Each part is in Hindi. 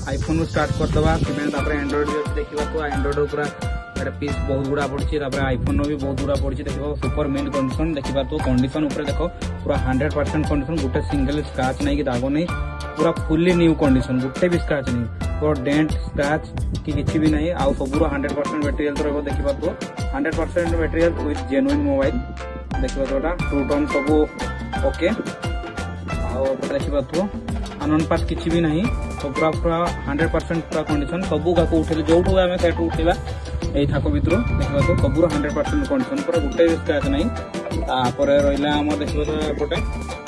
आईफोन स्टार्ट करदे एंड्रॉइड भी अच्छे देखा तो एंड्रॉइड पूरा पीस बहुत गुड़ा पड़ी आईफोन भी बहुत गुड़ा पड़ी देखो सुपर मेन कंडीशन देखा तो कंडीशन उपर देख पूरा 100% कंडीशन गोटे सिंगल स्क्रैच नहीं कि दाग नहीं पूरा फुल्ली न्यू कंडीशन गोटे भी स्क्रैच नहीं पूरा डेंट स्क्रैच कि किसी भी नहीं आउ सब 100% मटेरियल तो रही देखा तो 100% मटेरियल विथ जेन्युइन मोबाइल देखा तो टू टोन सब ओके देखा तो अनन पास किसी भी नहीं तो पूरा पूरा 100% पूरा कंडीशन सबू का उठे जो आम से उठेगा यही थाक भितर देखा तो सब 100% कंडीशन पूरा गोटे भी स्क्रैच नहीं रहा आम देखा तो एपटे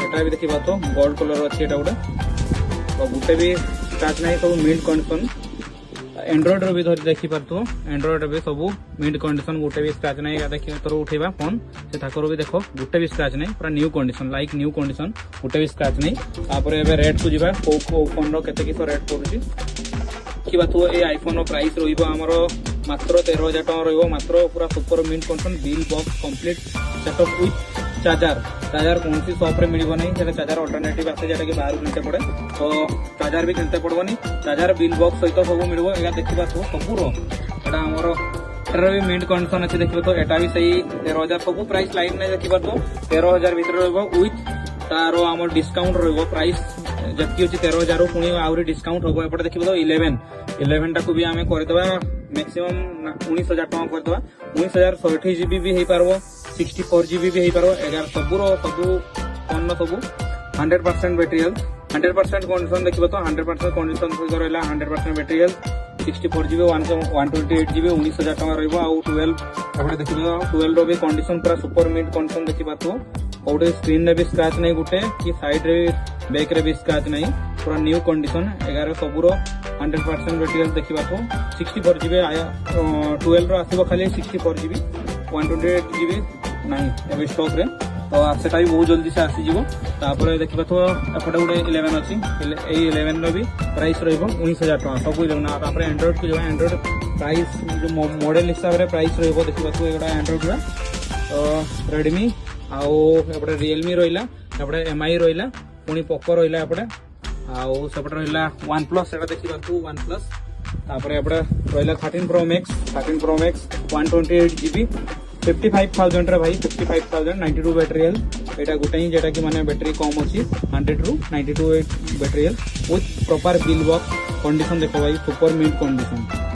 एटा भी देखा तो गोल्ड कलर अच्छी गोटे तो गोटे भी स्क्रैच नहीं सब मिल्ड कंडीशन एंड्रॉइड भी धरी देखी पार्थ एंड्रॉइड भी सब मिड कंडीशन गोटे भी स्क्रैच नहीं देखिए तोर उठेगा फोन से थाकर भी देख गोटे भी स्क्रैच नहीं पूरा new condition like new condition गोटे भी स्क्रैच नहीं तापर एबे रेट को जीवा फोन रो केते किस रेट पड़ुची कि बात ये आईफोन रो प्राइस रहिबो हमरो मात्र 13,000 टका रहिबो मात्र पूरा super mid condition bill box complete setup with charger कौन सी शॉप रे मिल नहीं चार्जर अल्टरनेटिव आसे जेटा कि बाहर किनते पड़े तो चार्जर भी किनते पड़बनी चार्जर बिल बॉक्स सहित सब मिलबो एगा देखिबा तो सबूर एटा हमर एटार भी मिड कंडीशन अच्छे देखिबो तो एटा भी सही 13,000 सब प्राइस लाइन ने देखिबा तो 13,000 भीतर रहबो विथ तार हमर डिस्काउंट रहबो प्राइस जति अछि 13,000 पुणी आउरी डिस्काउंट होबो एपटे देखिबो तो 11 टाको भी आमे कर देबा मैक्सिमम 19,000 टका कर देबा 19,060 जीबी भी हे पारबो 64 जीबी भी हो पार सबूर सबू फोन सब 100% मटेरियल 100% कंडीशन देखिए तो 100% कंडीशन सहित रहा 100% मटेरियल 64 जीबी 128 जीबी 19,000 टका रहा 12 देखिए 12 भी कंडीशन पूरा सुपर मिड कंडीशन देखा तो गोटे स्क्रीन रे भी स्क्रैच नहीं गोटे कि साइड रे बैक रे भी स्क्रैच नहीं पूरा न्यू कंडीशन 11 सबूर 100% मटेरियल देखा तो 64 जीबी 12 आसो खाली 64 जीबी 128 जीबी नहीं एवं स्टॉक रे तो सेटा भी बहुत जल्दी से आसीज देखा तो एपटे गोटे 11 अच्छी 11 भी प्राइस र19,000 टका सब 11 एंड्रॉइड को जो एंड्रॉइड प्राइस जो मॉडल हिसाब से प्राइस देखा तो ये एंड्रॉइड तो रेडमी आउटे रियलमी रहा एमआई रहा पुणी पोको रहा एपटे आउटे रहा वन प्लस से देखा तो वन प्लस एपटे रहा 13 प्रो मैक्स 128 जीबी 55,000 रे भाई 55,000 92 बैटेरियल एटा गोटे ही जेटा कि माने बैटरी कम अच्छी 100 रू 92 बैटेरियल with proper bill box condition देखो भाई सुपर मिड कंडीशन।